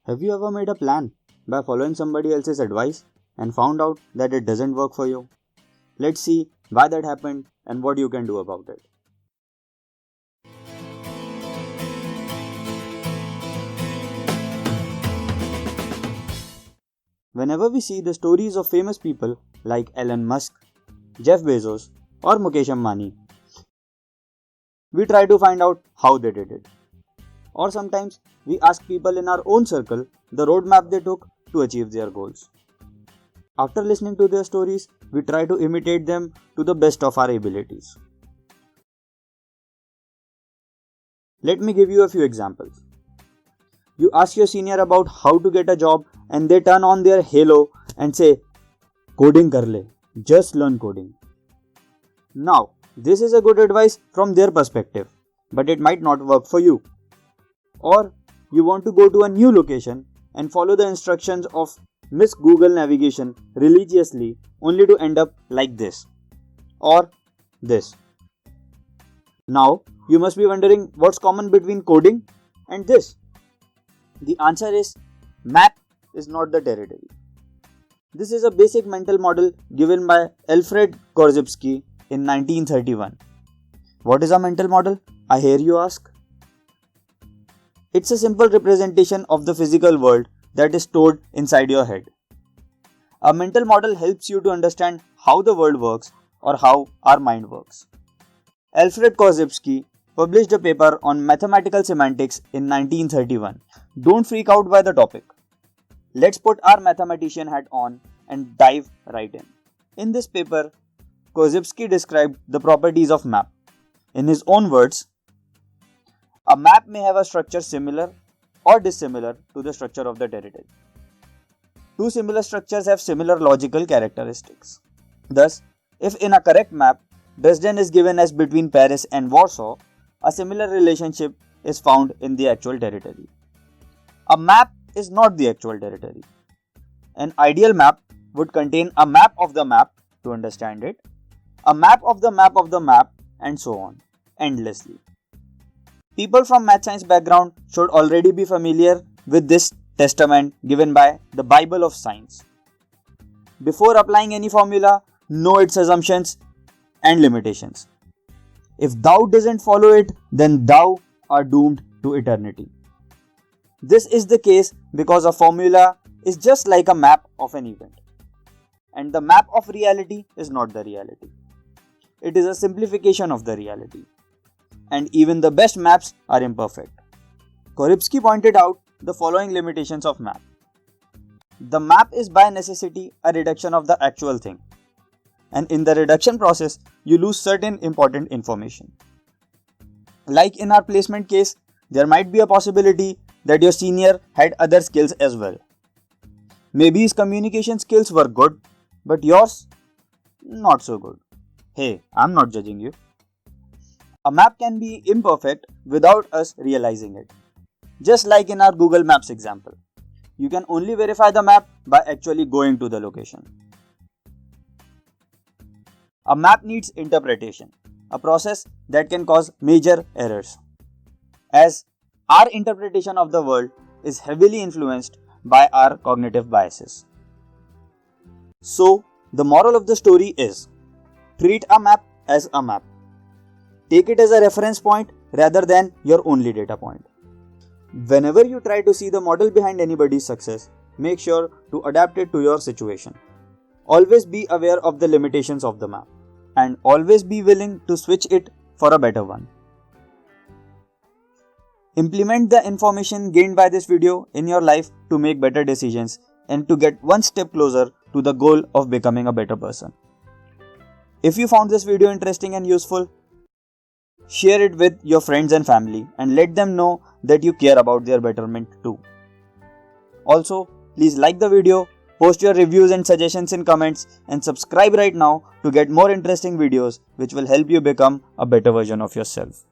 Have you ever made a plan by following somebody else's advice and found out that it doesn't work for you? Let's see why that happened and what you can do about it. Whenever we see the stories of famous people like Elon Musk, Jeff Bezos, or Mukesh Ambani, we try to find out how they did it. Or sometimes we ask people in our own circle the roadmap they took to achieve their goals. After listening to their stories, we try to imitate them to the best of our abilities. Let me give you a few examples. You ask your senior about how to get a job and they turn on their halo and say, "Coding kar le, just learn coding." Now, this is a good advice from their perspective, but it might not work for you. Or you want to go to a new location and follow the instructions of Miss Google Navigation religiously only to end up like this or this. Now you must be wondering what's common between coding and this. The answer is map is not the territory. This is a basic mental model given by Alfred Korzybski in 1931. What is a mental model? I hear you ask. It's a simple representation of the physical world that is stored inside your head. A mental model helps you to understand how the world works or how our mind works. Alfred Korzybski published a paper on mathematical semantics in 1931. Don't freak out by the topic. Let's put our mathematician hat on and dive right in. In this paper, Korzybski described the properties of map. In his own words, a map may have a structure similar or dissimilar to the structure of the territory. Two similar structures have similar logical characteristics. Thus, if in a correct map, Dresden is given as between Paris and Warsaw, a similar relationship is found in the actual territory. A map is not the actual territory. An ideal map would contain a map of the map to understand it, a map of the map of the map, and so on, endlessly. People from math science background should already be familiar with this testament given by the Bible of science. Before applying any formula, know its assumptions and limitations. If thou doesn't follow it, then thou are doomed to eternity. This is the case because a formula is just like a map of an event. And the map of reality is not the reality. It is a simplification of the reality. And even the best maps are imperfect. Korzybski pointed out the following limitations of map. The map is by necessity a reduction of the actual thing. And in the reduction process, you lose certain important information. Like in our placement case, there might be a possibility that your senior had other skills as well. Maybe his communication skills were good, but yours, not so good. Hey, I'm not judging you. A map can be imperfect without us realizing it. Just like in our Google Maps example. You can only verify the map by actually going to the location. A map needs interpretation, a process that can cause major errors, as our interpretation of the world is heavily influenced by our cognitive biases. So, the moral of the story is, treat a map as a map. Take it as a reference point rather than your only data point. Whenever you try to see the model behind anybody's success, make sure to adapt it to your situation. Always be aware of the limitations of the map and always be willing to switch it for a better one. Implement the information gained by this video in your life to make better decisions and to get one step closer to the goal of becoming a better person. If you found this video interesting and useful, share it with your friends and family and let them know that you care about their betterment too. Also, please like the video, post your reviews and suggestions in comments and subscribe right now to get more interesting videos which will help you become a better version of yourself.